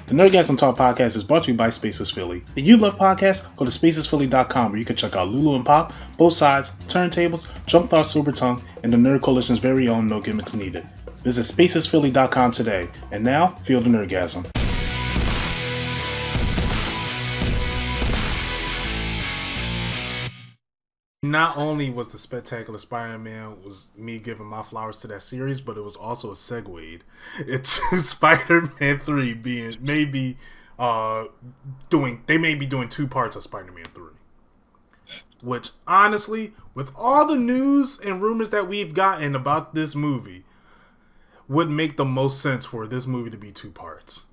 The Nerdgasm Talk podcast is brought to you by Spaces Philly. If you love podcasts, go to spacesphilly.com where you can check out Lulu and Pop, Both Sides, Turntables, Jump Thought Super Tongue, and the Nerd Coalition's very own No Gimmicks Needed. Visit spacesphilly.com today. And now, feel the Nerdgasm. Not only was the Spectacular Spider-Man was me giving my flowers to that series, but it was also a segue into Spider-Man 3 being maybe doing 2 parts of Spider-Man 3. Which honestly, with all the news and rumors that we've gotten about this movie, would make the most sense for this movie to be 2 parts.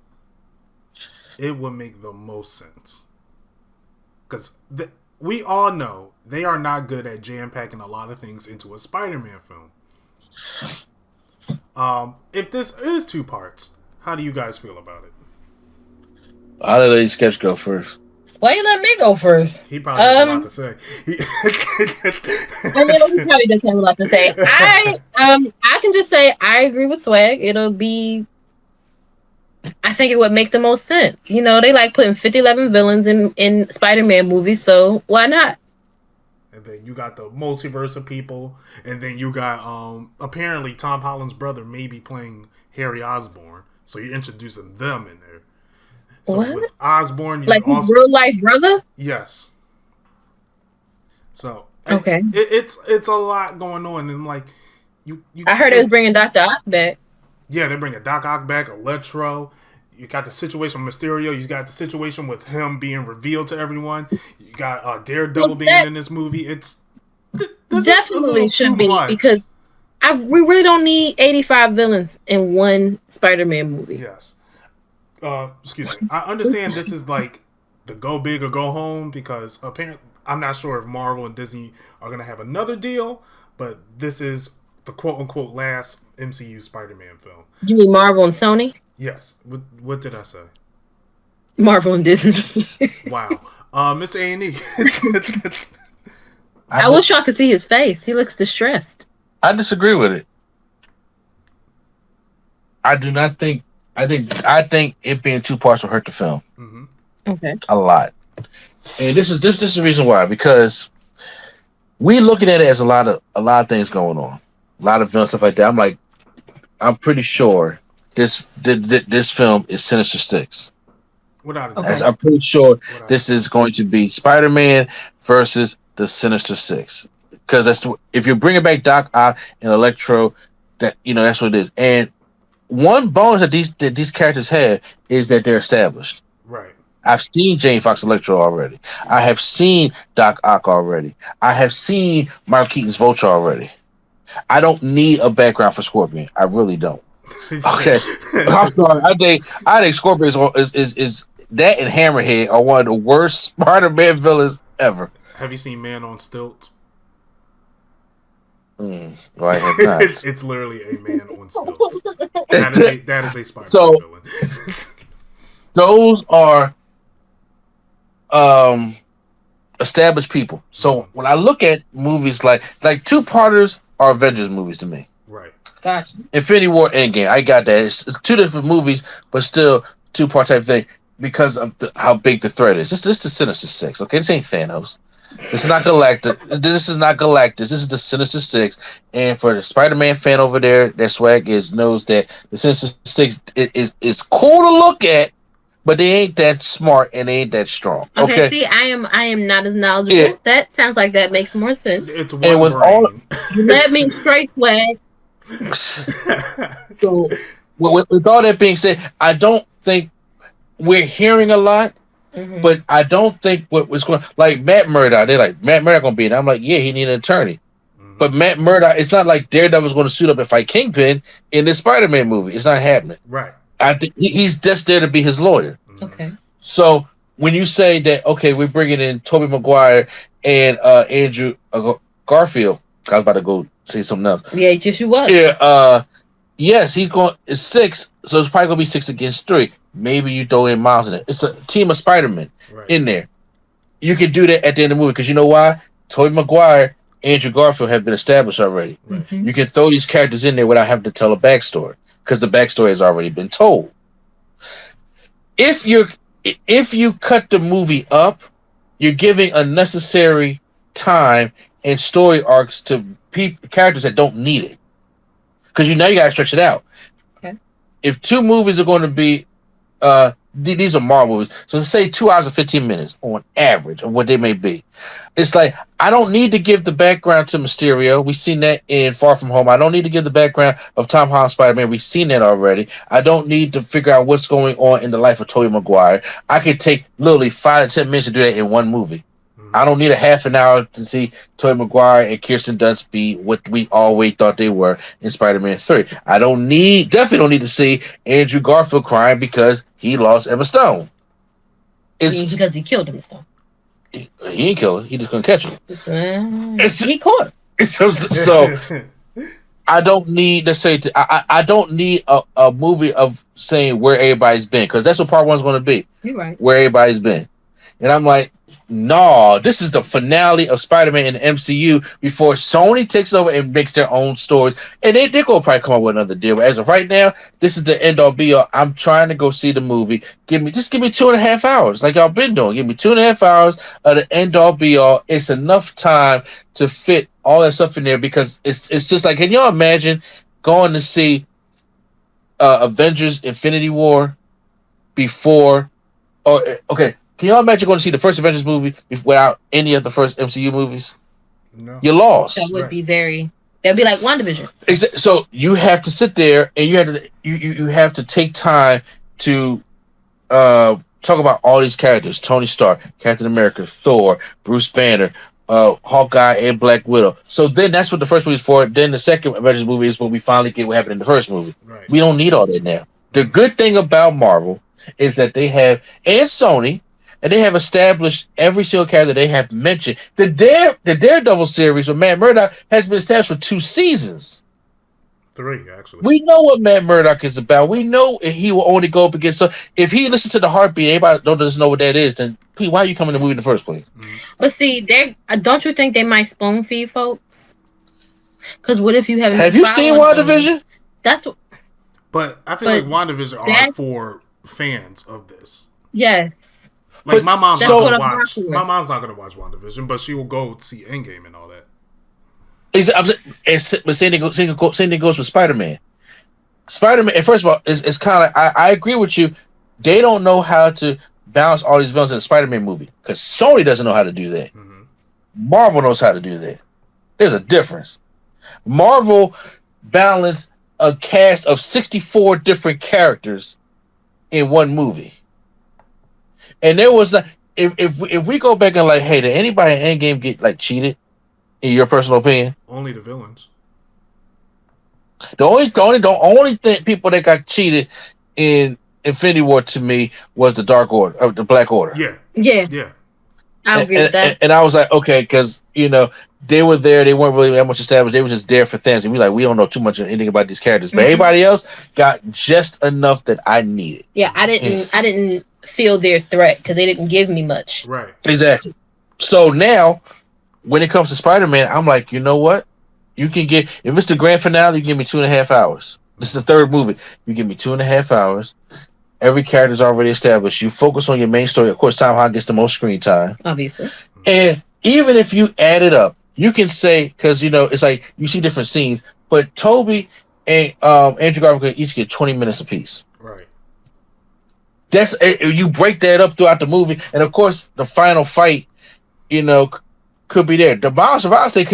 It would make the most sense. Because we all know they are not good at jam-packing a lot of things into a Spider-Man film. If this is 2 parts, how do you guys feel about it? I'll let Sketch go first. Why you let me go first? He probably has a lot to say. He probably does have a lot to say. I can just say I agree with Swag. I think it would make the most sense. You know, they like putting 50-11 villains in Spider-Man movies, so why not? And then you got the multiverse of people, and then you got apparently Tom Holland's brother may be playing Harry Osborn, so you're introducing them in there. So what? With Osborn, like his real life brother? Yes. So okay, it's a lot going on, and like you I heard it was bringing Dr. Ock back. Yeah, they're bringing Doc Ock back, Electro. You got the situation with Mysterio. You got the situation with him being revealed to everyone. You got Daredevil being in this movie. This definitely should be much. Because we really don't need 85 villains in one Spider-Man movie. Yes. Excuse me. I understand this is like the go big or go home because apparently I'm not sure if Marvel and Disney are going to have another deal, but this is the quote-unquote last MCU Spider-Man film. You mean Marvel and Sony? Yes. What did I say? Marvel and Disney. Wow. Mr. A&E. I wish y'all could see his face. He looks distressed. I disagree with it. I do not think... I think it being 2 parts will hurt the film. Mm-hmm. Okay. A lot. And this is the reason why. Because we looking at it as a lot of things going on. A lot of villains, stuff like that. I'm pretty sure this film is Sinister Six. Without a doubt. I'm pretty sure this is going to be Spider-Man versus the Sinister Six. Because if you're bringing back Doc Ock and Electro, that's what it is. And one bonus that these characters have is that they're established. Right. I've seen Jane Fox Electro already. I have seen Doc Ock already. I have seen Michael Keaton's Vulture already. I don't need a background for Scorpion. I really don't. Okay, I'm sorry. I think Scorpion is that and Hammerhead are one of the worst Spider-Man villains ever. Have you seen Man on Stilts? No, I have not. It's literally a man on stilts. That is a Spider-Man villain. Those are established people. So when I look at movies like 2-parters are Avengers movies to me. Right. Gotcha. Infinity War, Endgame. I got that. It's 2 different movies, but still 2-part type thing because of how big the threat is. This is Sinister Six. Okay, this ain't Thanos. This is not Galactus. This is the Sinister Six. And for the Spider-Man fan over there, that Swag knows that the Sinister Six is cool to look at, but they ain't that smart and they ain't that strong. Okay. See, I am not as knowledgeable. Yeah. That sounds like that makes more sense. It's one and with brain. Let me straight Swag. So, with all that being said, I don't think we're hearing a lot. Mm-hmm. But I don't think what was going like Matt Murdock. They're like Matt Murdock gonna be in. I'm like, yeah, he need an attorney. Mm-hmm. But Matt Murdock, it's not like Daredevil's going to suit up and fight Kingpin in this Spider-Man movie. It's not happening. Right. I think he's just there to be his lawyer. Okay. So when you say that, okay, we're bringing in Tobey Maguire and Andrew Garfield. I was about to go say something else. Yeah, just you was. Yeah. Yes, he's going. It's 6, so it's probably gonna be 6 against 3. Maybe you throw in Miles in it. It's a team of Spider-Man in there. You can do that at the end of the movie because you know why? Tobey Maguire, Andrew Garfield have been established already. Mm-hmm. You can throw these characters in there without having to tell a backstory because the backstory has already been told. if you cut the movie up, you're giving unnecessary time and story arcs to characters that don't need it, because you gotta stretch it out. Okay. If two movies are going to be these are Marvel movies, so let's say 2 hours and 15 minutes on average of what they may be. It's like, I don't need to give the background to Mysterio. We've seen that in Far From Home. I don't need to give the background of Tom Holland Spider-Man. We've seen that already. I don't need to figure out what's going on in the life of Tobey Maguire. I could take literally 5 to 10 minutes to do that in one movie. I don't need a half an hour to see Tobey Maguire and Kirsten Dunst be what we always thought they were in Spider-Man 3. I definitely don't need to see Andrew Garfield crying because he lost Emma Stone. Because he killed Emma Stone. He didn't kill her. He just couldn't catch her. He caught her. So I don't need to say. I don't need a movie of saying where everybody's been, because that's what part one's going to be. You're right. Where everybody's been, and I'm like, no, this is the finale of Spider-Man in the MCU before Sony takes over and makes their own stories. And they're going to probably come up with another deal. But as of right now, this is the end-all be-all. I'm trying to go see the movie. Give me 2.5 hours, like y'all been doing. Give me 2.5 hours of the end-all be-all. It's enough time to fit all that stuff in there, because it's just like, can y'all imagine going to see Avengers Infinity War before, or okay, can y'all imagine going to see the first Avengers movie without any of the first MCU movies? No. You're lost. That would be that'd be like WandaVision. So you have to sit there and you have to take time to talk about all these characters: Tony Stark, Captain America, Thor, Bruce Banner, Hawkeye, and Black Widow. So then that's what the first movie is for. Then the second Avengers movie is when we finally get what happened in the first movie. Right. We don't need all that now. The good thing about Marvel is that they have, and Sony, and they have established every single character they have mentioned. The Daredevil series with Matt Murdock has been established for 2 seasons. 3, actually. We know what Matt Murdock is about. We know he will only go up against. So if he listens to the heartbeat, everybody doesn't know what that is, then why are you coming to the movie in the first place? But see, don't you think they might spoon feed folks? Because what if you haven't? Have you seen WandaVision? That's what. But I feel like WandaVision are for fans of this. Yes. Like, my mom's not going to watch. watching. My mom's not going to watch WandaVision, but she will go see Endgame and all that. But same thing goes with Spider-Man. Spider-Man, and first of all, it's kind of like, I agree with you. They don't know how to balance all these villains in a Spider-Man movie, because Sony doesn't know how to do that. Mm-hmm. Marvel knows how to do that. There's a difference. Marvel balanced a cast of 64 different characters in one movie. And there was like, if we go back and like, hey, did anybody in Endgame get like cheated? In your personal opinion, only the villains. The only thing people that got cheated in Infinity War to me was the Dark Order, or the Black Order. Yeah. I agree with that. And I was like, okay, because they were there, they weren't really that much established. They were just there for Thanos, and we don't know too much of anything about these characters. But everybody else got just enough that I needed. Yeah, I didn't feel their threat because they didn't give me much. Right. Exactly. So now, when it comes to Spider-Man, I'm like, you know what? You can get, if it's the grand finale, you can give me 2.5 hours. This is the third movie. You give me 2.5 hours. Every character's already established. You focus on your main story. Of course, Tom Holland gets the most screen time. Obviously. And even if you add it up, you can say, because, it's like you see different scenes, but Toby and Andrew Garfield each get 20 minutes apiece. Right. That's, you break that up throughout the movie. And of course, the final fight, could be there. The Miles Morales they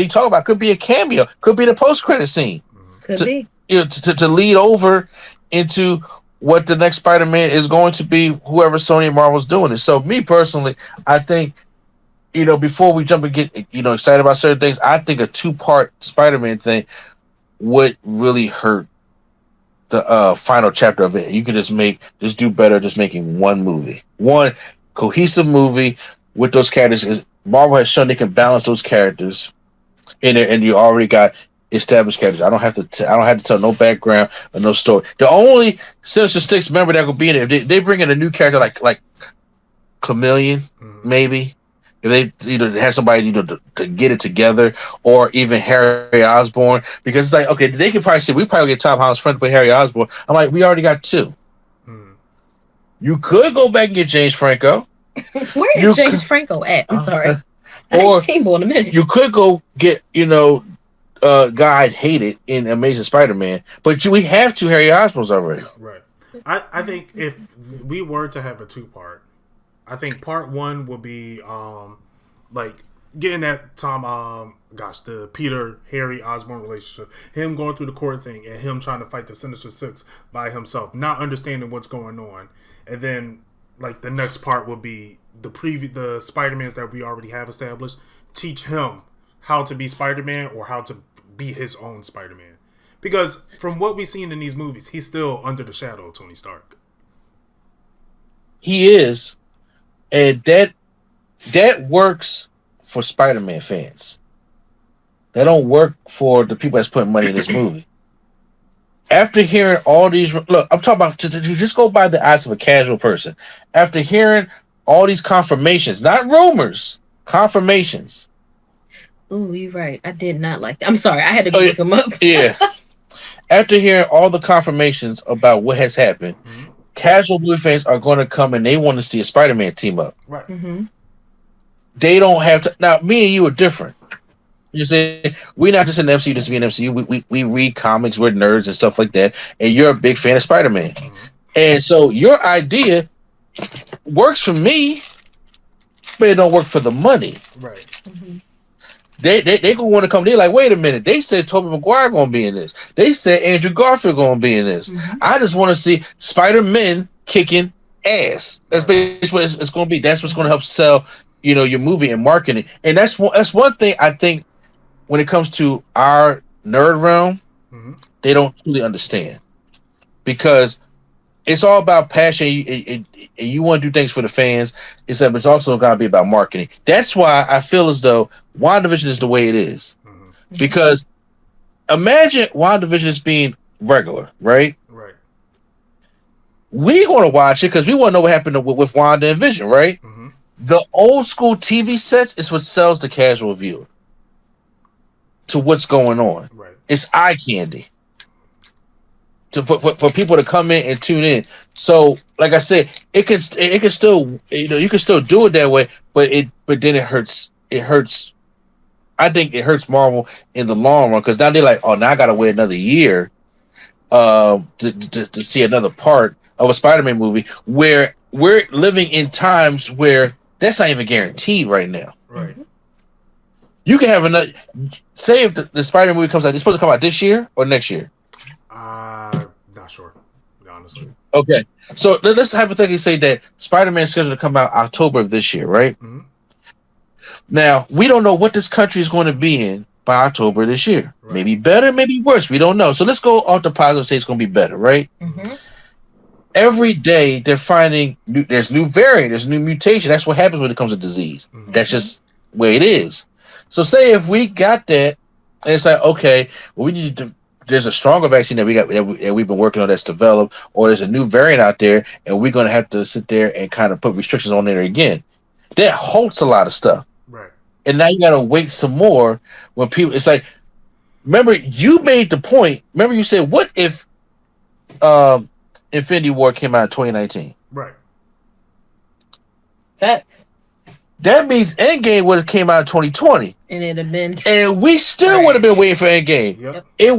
talk about could be a cameo, could be the post-credit scene. Could be. To lead over into what the next Spider-Man is going to be, whoever Sony and Marvel's doing it. So me personally, I think, before we jump and get, excited about certain things, I think a 2-part Spider-Man thing would really hurt the final chapter of it. You could just do better just making one cohesive movie with those characters. Marvel has shown they can balance those characters in there, and you already got established characters. I don't have to tell no background or no story. The only Sinister Six member that could be in it, if they bring in a new character like Chameleon, maybe. If they have somebody to get it together, or even Harry Osborn, because it's like, okay, they could probably say we probably get Tom Holland's friend to play Harry Osborn. I'm like, we already got 2. You could go back and get James Franco. Where is James Franco at? I'm sorry. I Or ain't seen him in a minute. you could go get, guy I hated in Amazing Spider-Man, but we have two Harry Osborns already. Right. I think if we were to have a 2-part, I think part 1 will be like getting that the Peter Harry Osborn relationship, him going through the court thing, and him trying to fight the Sinister Six by himself, not understanding what's going on, and then like the next part will be the Spider-Mans that we already have established, teach him how to be Spider-Man or how to be his own Spider-Man. Because from what we've seen in these movies, he's still under the shadow of Tony Stark. He is, and that works for Spider-Man fans. That don't work for the people that's putting money in this movie. After hearing all these, look, I'm talking about to just go by the eyes of a casual person. After hearing all these confirmations, not rumors, confirmations. Ooh, you're right. I did not like that. I'm sorry. I had to go look him up. Yeah. After hearing all the confirmations about what has happened, casual movie fans are going to come and they want to see a Spider-Man team up. Right. Mm-hmm. They don't have to. Now, me and you are different. You say we're not just in the MCU, just be in MCU. We read comics, we're nerds and stuff like that. And you're a big fan of Spider-Man, and so your idea works for me, but it don't work for the money. Right. Mm-hmm. They gonna want to come. They're like, wait a minute. They said Tobey Maguire gonna be in this. They said Andrew Garfield gonna be in this. Mm-hmm. I just want to see Spider-Man kicking ass. That's basically what it's gonna be. That's what's gonna help sell, your movie and marketing. And that's one thing I think when it comes to our nerd realm, they don't truly understand, because it's all about passion, and you want to do things for the fans. It's also got to be about marketing. That's why I feel as though WandaVision is the way it is. Because imagine WandaVision as being regular, right? Right. We're going to watch it because we want to know what happened with Wanda and Vision, right? Mm-hmm. The old school TV sets is what sells the casual viewer to what's going on. Right. It's eye candy for people to come in and tune in. So, like I said, it can still, you can still do it that way, but then it hurts. It hurts. I think it hurts Marvel in the long run, because now they're like, oh, now I got to wait another year to see another part of a Spider-Man movie, where we're living in times where that's not even guaranteed right now. Right. You can have another. Say if the Spider-Man movie comes out, it's supposed to come out this year or next year. Not sure, honestly. Okay, so let's hypothetically say that Spider-Man is scheduled to come out October of this year, right? Mm-hmm. Now, we don't know what this country is going to be in by October this year. Right. Maybe better, maybe worse. We don't know. So let's go off the positive, say it's going to be better, right? Mm-hmm. Every day they're finding there's new variant, there's new mutation. That's what happens when it comes to disease. Mm-hmm. That's just the way it is. So say if we got that, and it's like, okay, well, we need to. There's a stronger vaccine that we've been working on that's developed, or there's a new variant out there, and we're going to have to sit there and kind of put restrictions on there again. That halts a lot of stuff. Right. And now you got to wait some more when people. It's like, remember you made the point. Remember you said, what if Infinity War came out in 2019? Right. Facts. That means Endgame would have came out in 2020, and it'd have been, and we still would have been waiting for Endgame. Yep. It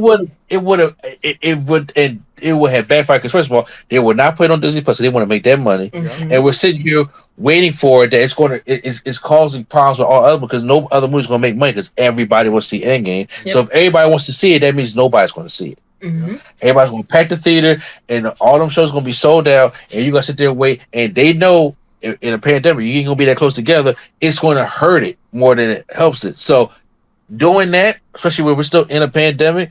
would have backfired, because first of all, they would not put it on Disney Plus, so they want to make that money, and we're sitting here waiting for it. That it's causing problems with all other, because no other movie's going to make money, because everybody wants to see Endgame. Yep. So if everybody wants to see it, that means nobody's going to see it. Mm-hmm. Everybody's going to pack the theater, and all them shows going to be sold out, and you're going to sit there and wait, and they know. In a pandemic, you ain't gonna be that close together. It's going to hurt it more than it helps it. So, doing that, especially when we're still in a pandemic,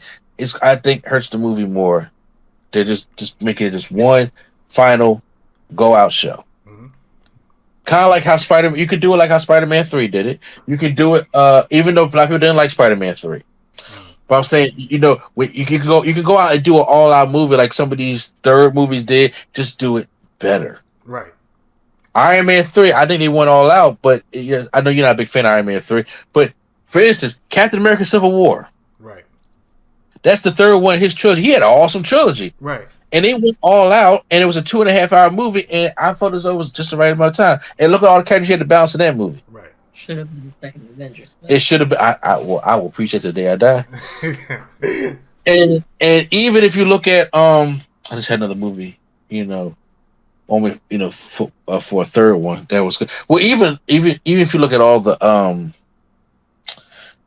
I think hurts the movie more. They're just making it just one final go out show. Mm-hmm. Kind of like how Spider-Man. You could do it like how Spider-Man 3 did it. You can do it, even though black people didn't like Spider-Man 3. But I'm saying, you can go out and do an all-out movie like some of these third movies did. Just do it better. Right. Iron Man 3, I think they went all out, but I know you're not a big fan of Iron Man 3. But for instance, Captain America: Civil War. Right. That's the third one in his trilogy. He had an awesome trilogy. Right. and they went all out, and it was a 2.5 hour movie, and I thought it was just the right amount of time. And look at all the characters you had to balance in that movie. Right. Should have been the second Avengers. It should have been. I will appreciate the day I die. and even if you look at I just had another movie, only for a third one that was good. Well, even if you look at all the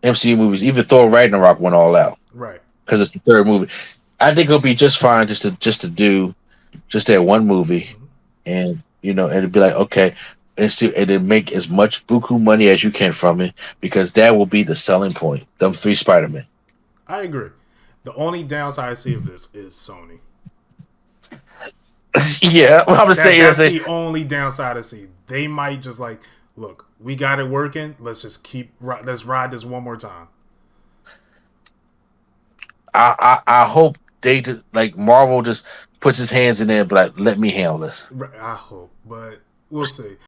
MCU movies, even Thor Ragnarok went all out, right? Because it's the third movie. I think it'll be just fine just to do just that one movie, and it'd be like, okay, and see, and then make as much buku money as you can from it, because that will be the selling point. Them 3 Spider-Man. I agree. The only downside I see of this is Sony. Yeah, well, I'm just saying. That's the only downside I see. They might just like, look, we got it working. Let's just let's ride this one more time. I hope they like Marvel just puts his hands in there and be like, let me handle this. I hope, but we'll see.